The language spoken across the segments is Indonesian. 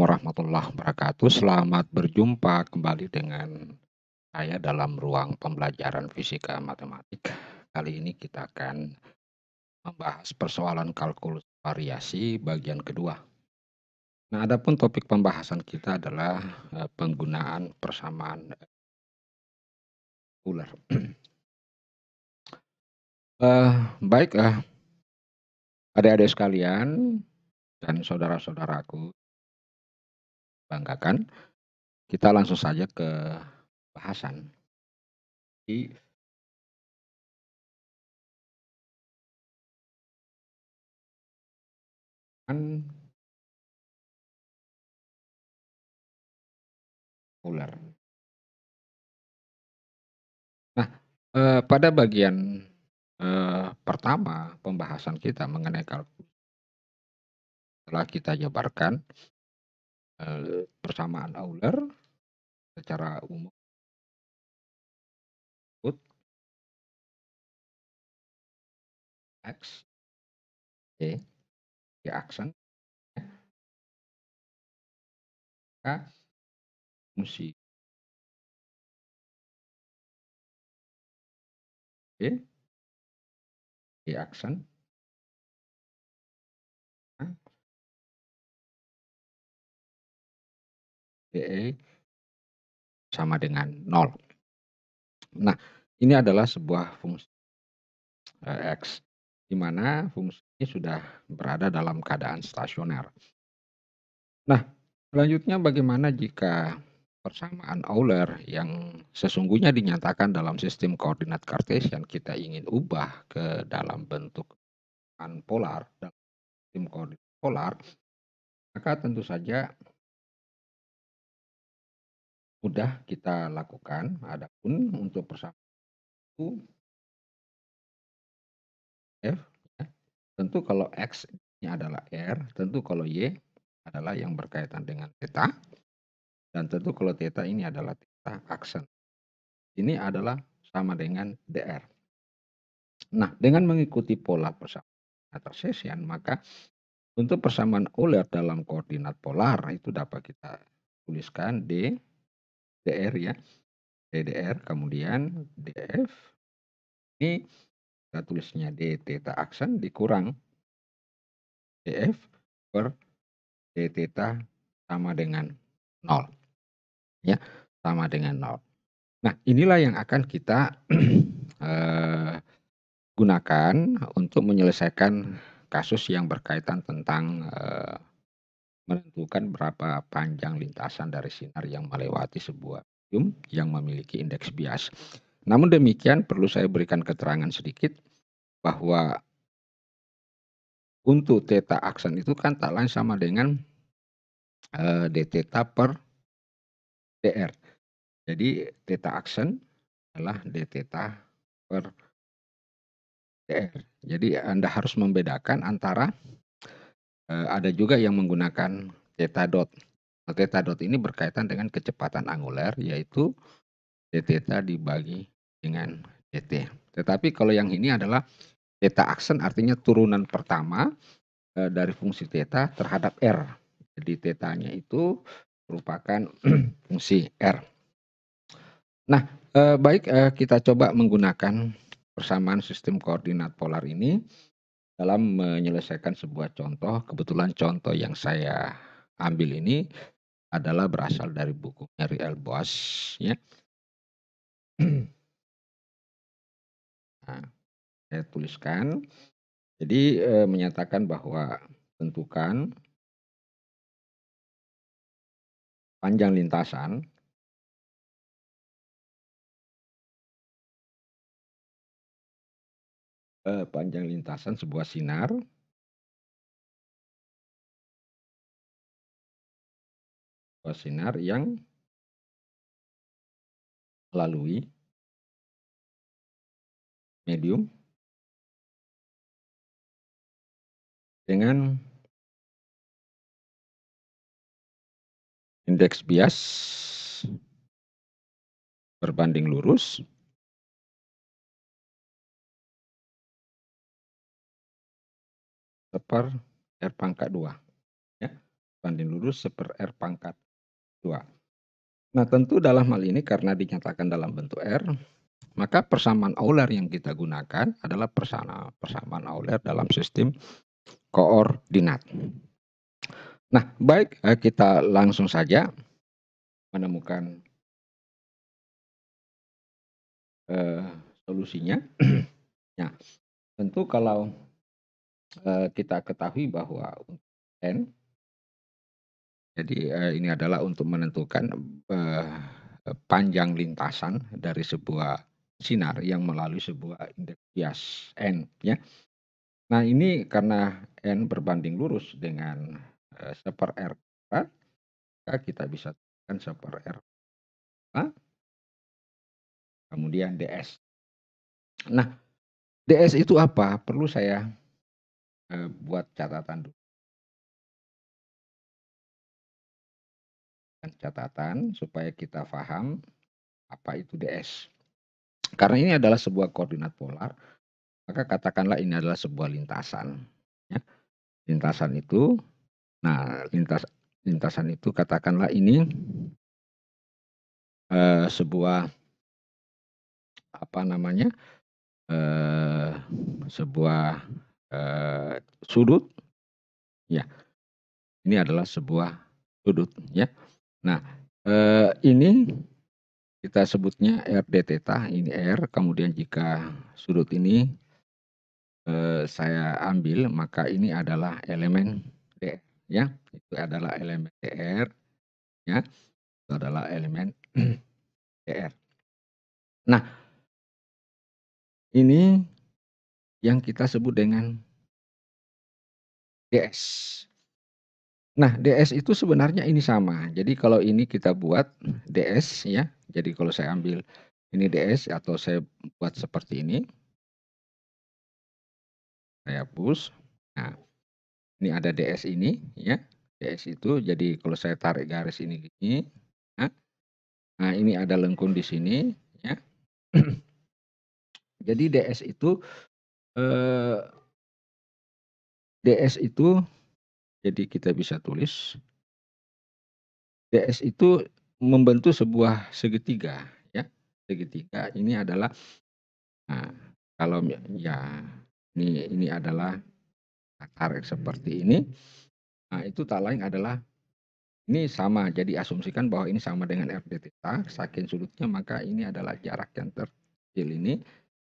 Warahmatullahi Wabarakatuh. Selamat berjumpa kembali dengan saya dalam ruang pembelajaran fisika matematik. Kali ini kita akan membahas persoalan kalkulus variasi bagian kedua. Nah, adapun topik pembahasan kita adalah penggunaan persamaan Euler. Baik, adik-adik sekalian dan saudara-saudaraku banggakan, kita langsung saja ke bahasan. Di kan Euler. Nah, pada bagian pertama pembahasan kita mengenai kalkulus telah kita jabarkan persamaan Euler secara umum disebut X, Y, Y aksen, K, fungsi Y, Y aksen, K, DE sama dengan 0. Nah, ini adalah sebuah fungsi X, di mana fungsi ini sudah berada dalam keadaan stasioner. Nah, selanjutnya bagaimana jika persamaan Euler yang sesungguhnya dinyatakan dalam sistem koordinat Cartesian kita ingin ubah ke dalam bentuk polar dalam sistem koordinat polar, maka tentu saja mudah kita lakukan. Adapun untuk persamaan itu F, ya, tentu kalau X ini adalah R, tentu kalau Y adalah yang berkaitan dengan theta, dan tentu kalau theta ini adalah theta aksen. Ini adalah sama dengan dr. Nah, dengan mengikuti pola persamaan Cartesian, maka untuk persamaan Euler dalam koordinat polar itu dapat kita tuliskan d dr ya, ddr, kemudian df ini kita tulisnya d theta aksen dikurang df per d theta sama dengan 0 ya, sama dengan 0. Nah, inilah yang akan kita gunakan untuk menyelesaikan kasus yang berkaitan tentang menentukan berapa panjang lintasan dari sinar yang melewati sebuah medium yang memiliki indeks bias. Namun demikian perlu saya berikan keterangan sedikit bahwa untuk theta aksen itu kan tak lain sama dengan d theta per dr. Jadi theta aksen adalah d theta per dr. Jadi Anda harus membedakan antara ada juga yang menggunakan theta dot. Nah, theta dot ini berkaitan dengan kecepatan angular yaitu d theta dibagi dengan dt. Tetapi kalau yang ini adalah theta aksen artinya turunan pertama dari fungsi theta terhadap r. Jadi thetanya itu merupakan fungsi r. Nah, baik, kita coba menggunakan persamaan sistem koordinat polar ini dalam menyelesaikan sebuah contoh. Kebetulan contoh yang saya ambil ini adalah berasal dari bukunya Riel Boas ya. Nah, saya tuliskan. Jadi menyatakan bahwa tentukan panjang lintasan sebuah sinar yang melalui medium dengan indeks bias berbanding lurus per r pangkat 2 ya. banding lurus R pangkat 2. Nah, tentu dalam hal ini karena dinyatakan dalam bentuk R, maka persamaan Euler yang kita gunakan adalah persamaan Euler dalam sistem koordinat. Nah, baik, kita langsung saja menemukan solusinya. Nah, tentu kalau kita ketahui bahwa N, jadi ini adalah untuk menentukan panjang lintasan dari sebuah sinar yang melalui sebuah indeks bias N, ya. Nah, ini karena N berbanding lurus dengan R², maka kita bisa temukan R, kemudian ds. Nah, ds itu apa? Perlu saya buat catatan dulu. Catatan supaya kita paham apa itu ds. Karena ini adalah sebuah koordinat polar, maka katakanlah ini adalah sebuah lintasan. Ya. Lintasan itu, nah lintasan itu katakanlah ini sebuah apa namanya, sebuah sudut, ya. Ini adalah sebuah sudut, ya. Nah, ini kita sebutnya R d theta, ini R, kemudian jika sudut ini saya ambil, maka ini adalah elemen DR, ya. Itu adalah elemen DR, ya. Itu adalah elemen DR. Nah, ini yang kita sebut dengan ds. Nah, ds itu sebenarnya ini sama. Jadi kalau ini kita buat ds, ya. Jadi kalau saya ambil ini ds atau saya buat seperti ini, saya hapus. Nah, ini ada ds ini, ya. Ds itu jadi kalau saya tarik garis ini gini, ya. Nah, ini ada lengkung di sini, ya. Jadi ds itu jadi kita bisa tulis ds itu membentuk sebuah segitiga, ya. Segitiga ini adalah, nah, kalau ya ini adalah tarik seperti ini. Nah, itu tak lain adalah ini sama. Jadi asumsikan bahwa ini sama dengan R d theta, saking sudutnya, maka ini adalah jarak yang terkecil ini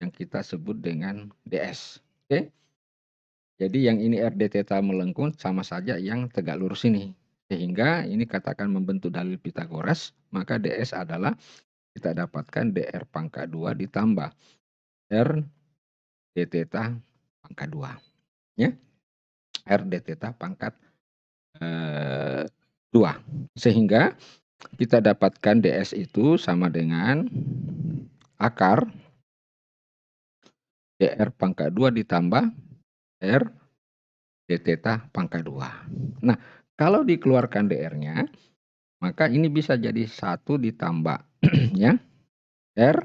yang kita sebut dengan ds. Oke. Jadi yang ini R d theta melengkung sama saja yang tegak lurus ini. Sehingga ini katakan membentuk dalil Pitagoras, maka ds adalah kita dapatkan dr pangkat 2 ditambah R d theta pangkat 2. Ya. R d theta pangkat 2. Sehingga kita dapatkan ds itu sama dengan akar dr pangkat 2 ditambah R d theta pangkat 2. Nah, kalau dikeluarkan dr-nya, maka ini bisa jadi 1 ditambah ya R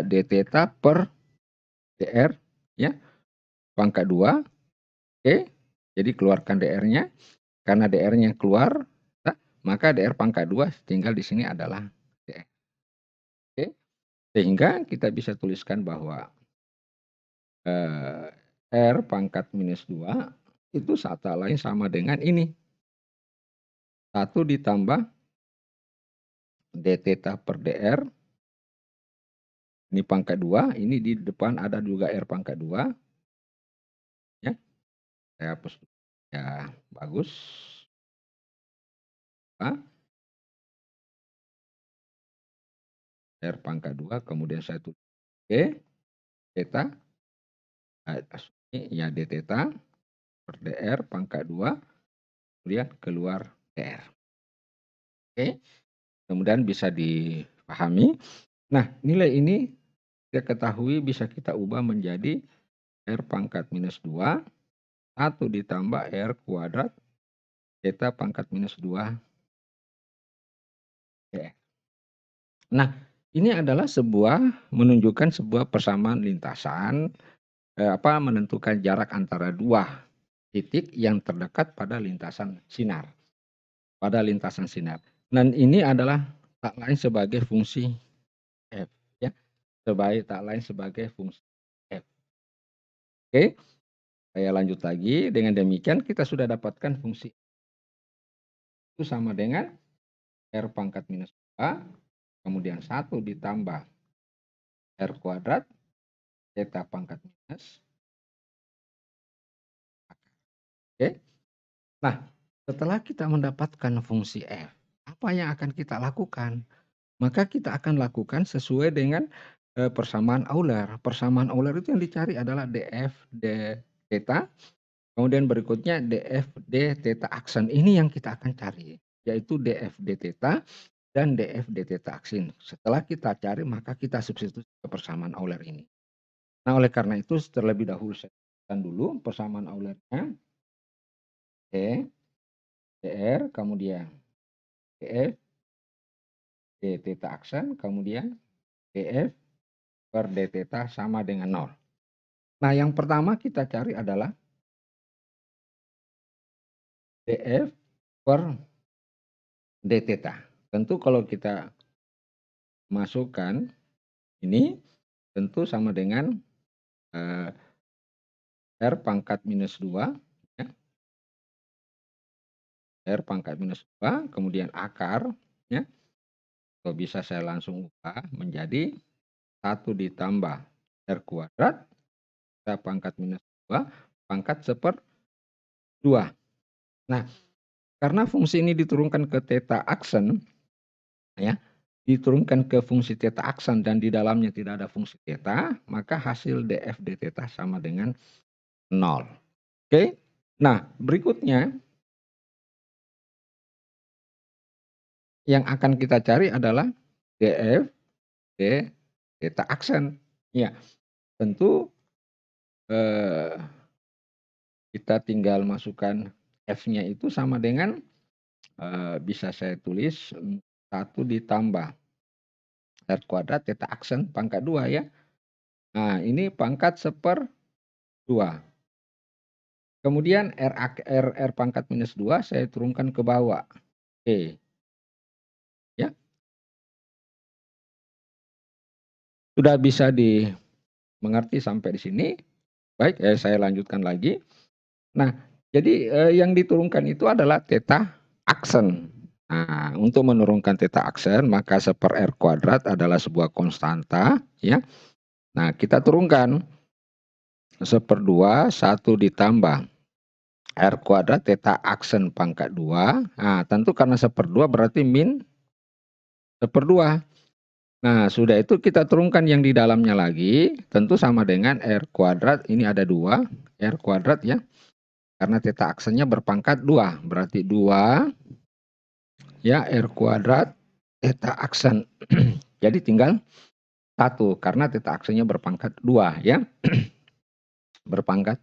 d theta per dr, ya, pangkat 2. Oke. Jadi keluarkan dr-nya. Karena dr-nya keluar, maka dr pangkat 2 tinggal di sini adalah dr. Oke. Sehingga kita bisa tuliskan bahwa R pangkat minus 2 itu tak lain sama dengan ini. 1 ditambah d theta per dr. Ini pangkat 2, ini di depan ada juga R pangkat 2. Ya. Saya hapus. Ya, bagus. R pangkat 2, kemudian saya tulis D theta. Ya, d theta per dr pangkat 2, kemudian keluar dr. Oke. Kemudian bisa dipahami. Nah, nilai ini kita ketahui bisa kita ubah menjadi R pangkat minus 2, 1 ditambah R kuadrat theta pangkat minus 2 dr. Nah, ini adalah menunjukkan sebuah persamaan lintasan, menentukan jarak antara dua titik yang terdekat pada lintasan sinar. Dan ini adalah tak lain sebagai fungsi F, ya. Tak lain sebagai fungsi F. Oke, saya lanjut lagi. Dengan demikian kita sudah dapatkan fungsi itu sama dengan R pangkat minus 2, kemudian 1 ditambah R kuadrat, theta pangkat minus. Oke. Nah, setelah kita mendapatkan fungsi F, apa yang akan kita lakukan? Maka kita akan lakukan sesuai dengan persamaan Euler. Persamaan Euler itu yang dicari adalah df d theta, kemudian berikutnya df d theta aksen. Ini yang kita akan cari, yaitu df d theta dan df d theta aksin. Setelah kita cari, maka kita substitusi ke persamaan Euler ini. Nah, oleh karena itu terlebih dahulu saya tuliskan dulu persamaan Eulernya. D, dr, kemudian df d theta aksen, kemudian df per d theta sama dengan 0. Nah, yang pertama kita cari adalah df per d theta. Tentu kalau kita masukkan ini tentu sama dengan R pangkat minus 2, ya. R pangkat minus 2, kemudian akar, ya. Atau bisa saya langsung ubah menjadi 1 ditambah R kuadrat, pangkat minus 2, pangkat 1/2. Nah, karena fungsi ini diturunkan ke theta aksen, ya, diturunkan ke fungsi theta aksen dan di dalamnya tidak ada fungsi theta, maka hasil df d theta sama dengan 0. Oke. Nah, berikutnya yang akan kita cari adalah df d theta aksen. Ya, tentu kita tinggal masukkan f-nya itu sama dengan bisa saya tulis 1 ditambah R kuadrat theta aksen pangkat 2, ya. Nah, ini pangkat 1/2. Kemudian R pangkat minus 2 saya turunkan ke bawah. Oke. Ya. Sudah bisa dimengerti sampai di sini? Baik, saya lanjutkan lagi. Nah, jadi yang diturunkan itu adalah theta aksen. Nah, untuk menurunkan theta aksen maka 1/R kuadrat adalah sebuah konstanta, ya. Nah, kita turunkan 1/2, 1 ditambah R kuadrat theta aksen pangkat 2. Nah, tentu karena 1/2 berarti min 1/2. Nah, sudah itu kita turunkan yang di dalamnya lagi, tentu sama dengan R kuadrat, ini ada 2, R kuadrat, ya. Karena theta aksennya berpangkat 2, berarti 2, ya, R kuadrat theta aksen. Jadi tinggal 1 karena theta aksennya berpangkat 2, ya. Berpangkat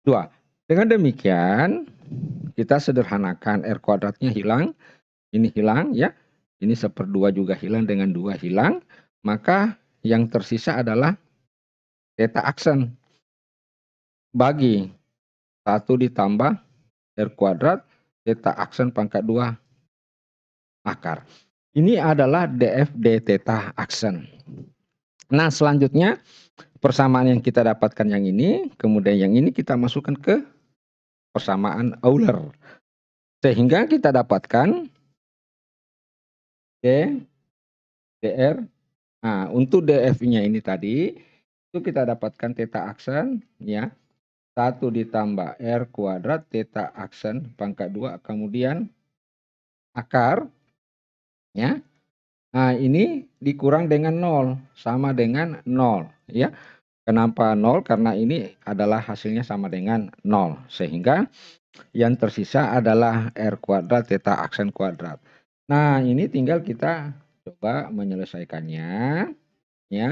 2. Dengan demikian kita sederhanakan, R kuadratnya hilang, ini hilang, ya. Ini 1/2 juga hilang, dengan 2 hilang, maka yang tersisa adalah theta aksen bagi 1 ditambah R kuadrat theta aksen pangkat 2 akar. Ini adalah df d theta aksen. Nah, selanjutnya persamaan yang kita dapatkan yang ini, kemudian yang ini kita masukkan ke persamaan Euler. Sehingga kita dapatkan d dr. Nah, untuk df-nya ini tadi itu kita dapatkan theta aksen, ya. 1 ditambah R kuadrat theta aksen pangkat 2, kemudian akar, ya. Nah, ini dikurang dengan 0, sama dengan 0, ya. Kenapa 0? Karena ini adalah hasilnya sama dengan 0. Sehingga yang tersisa adalah R kuadrat theta aksen kuadrat. Nah, ini tinggal kita coba menyelesaikannya, ya.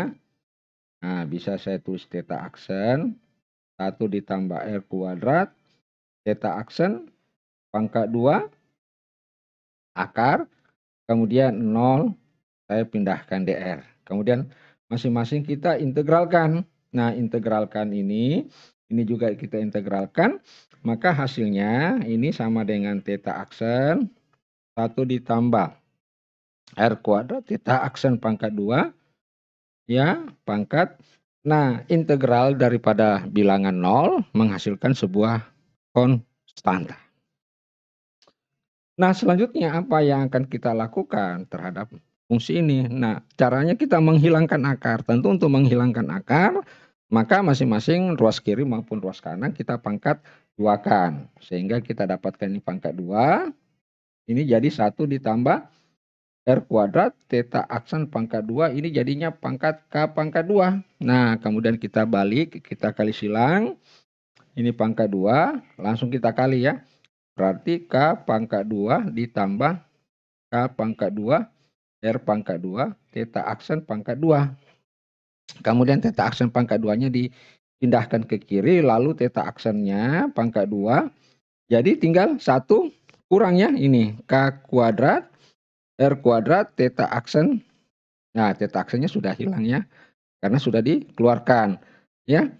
Nah, bisa saya tulis theta aksen 1 ditambah R kuadrat theta aksen pangkat 2 akar, kemudian 0, saya pindahkan dr. Kemudian masing-masing kita integralkan. Nah, integralkan ini Ini juga kita integralkan, maka hasilnya ini sama dengan theta aksen 1 ditambah R kuadrat theta aksen pangkat 2 ya pangkat. Nah, integral daripada bilangan 0 menghasilkan sebuah konstanta. Nah, selanjutnya apa yang akan kita lakukan terhadap fungsi ini? Nah, caranya kita menghilangkan akar. Tentu untuk menghilangkan akar, maka masing-masing ruas kiri maupun ruas kanan kita pangkat 2-kan. Sehingga kita dapatkan ini pangkat 2. Ini jadi 1 ditambah R kuadrat theta aksen pangkat 2. Ini jadinya pangkat K pangkat 2. Nah, kemudian kita balik, kita kali silang. Ini pangkat 2, langsung kita kali ya. Berarti K pangkat 2 ditambah K pangkat 2 R pangkat 2 theta aksen pangkat 2. Kemudian theta aksen pangkat 2-nya dipindahkan ke kiri, lalu theta aksennya pangkat 2. Jadi tinggal 1 kurangnya ini K kuadrat R kuadrat theta aksen. Nah, theta aksennya sudah hilang ya, karena sudah dikeluarkan ya,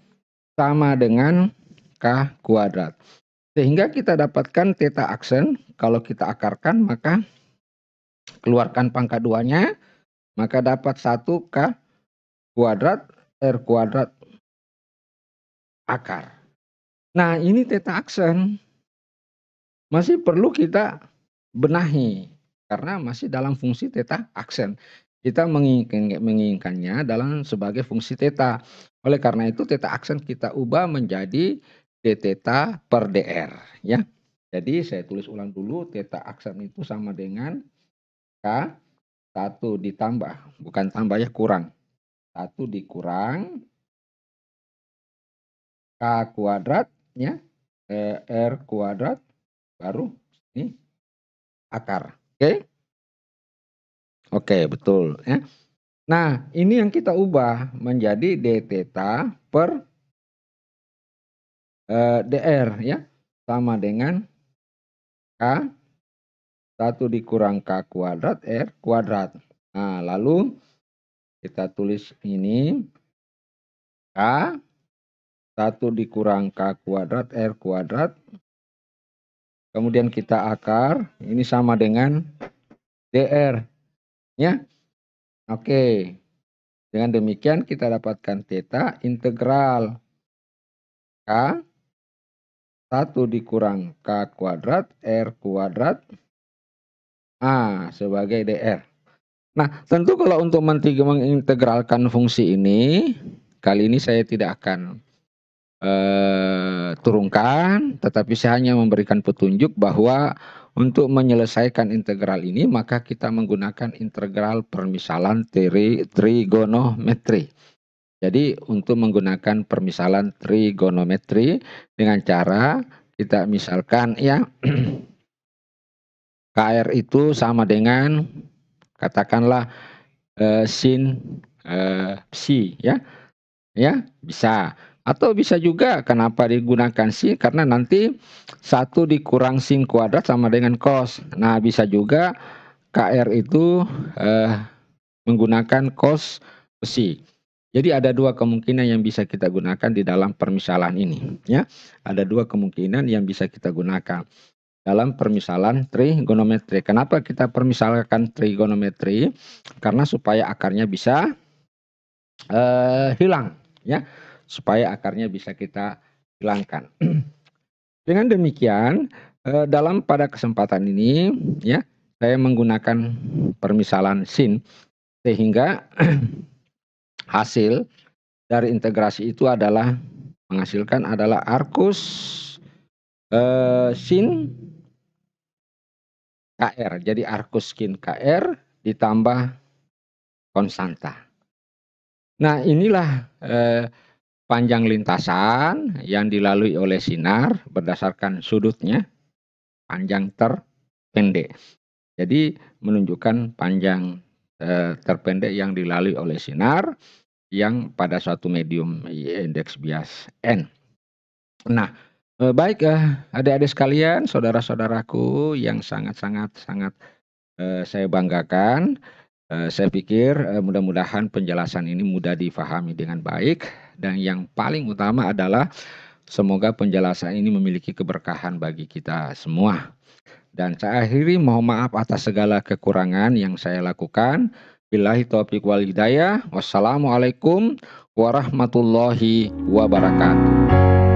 sama dengan K kuadrat. Sehingga kita dapatkan theta aksen, kalau kita akarkan maka keluarkan pangkat 2-nya, maka dapat 1 K kuadrat R kuadrat akar. Nah, ini theta aksen masih perlu kita benahi karena masih dalam fungsi theta aksen. Kita menginginkannya dalam sebagai fungsi theta. Oleh karena itu theta aksen kita ubah menjadi d theta per dr ya. Jadi saya tulis ulang dulu, theta aksen itu sama dengan K 1 ditambah, bukan tambah ya, kurang. 1 dikurang K kuadrat ya, R kuadrat baru ini akar. Oke? Oke, betul ya. Nah, ini yang kita ubah menjadi d theta per dr ya, sama dengan K 1 dikurang K kuadrat R kuadrat. Nah, lalu kita tulis ini K 1 dikurang K kuadrat R kuadrat. Kemudian kita akar, ini sama dengan dr ya. Oke. Dengan demikian kita dapatkan theta integral K 1 dikurang K kuadrat R kuadrat sebagai dr. Nah, tentu kalau untuk mengintegralkan fungsi ini, kali ini saya tidak akan turunkan, tetapi saya hanya memberikan petunjuk bahwa untuk menyelesaikan integral ini maka kita menggunakan integral permisalan trigonometri. Jadi untuk menggunakan permisalan trigonometri dengan cara kita misalkan ya KR itu sama dengan katakanlah sin psi ya. Ya, bisa. Atau bisa juga kenapa digunakan sin, karena nanti 1 dikurang sin kuadrat sama dengan cos. Nah, bisa juga KR itu menggunakan cos psi. Jadi ada 2 kemungkinan yang bisa kita gunakan di dalam permisalan ini ya. Ada 2 kemungkinan yang bisa kita gunakan dalam permisalan trigonometri. Kenapa kita permisalkan trigonometri? Karena supaya akarnya bisa hilang ya, supaya akarnya bisa kita hilangkan. Dengan demikian pada kesempatan ini ya, saya menggunakan permisalan sin sehingga hasil dari integrasi itu adalah menghasilkan adalah arcus sin KR. Jadi arcus sin KR ditambah konstanta. Nah, inilah panjang lintasan yang dilalui oleh sinar berdasarkan sudutnya, panjang terpendek. Jadi menunjukkan panjang terpendek yang dilalui oleh sinar yang pada suatu medium indeks bias N. Nah, baik adik-adik sekalian, saudara-saudaraku yang sangat-sangat saya banggakan. Saya pikir mudah-mudahan penjelasan ini mudah difahami dengan baik, dan yang paling utama adalah Semoga penjelasan ini memiliki keberkahan bagi kita semua. Dan saya akhiri, mohon maaf atas segala kekurangan yang saya lakukan. Billahi taufiq wal hidayah. Wassalamualaikum warahmatullahi wabarakatuh.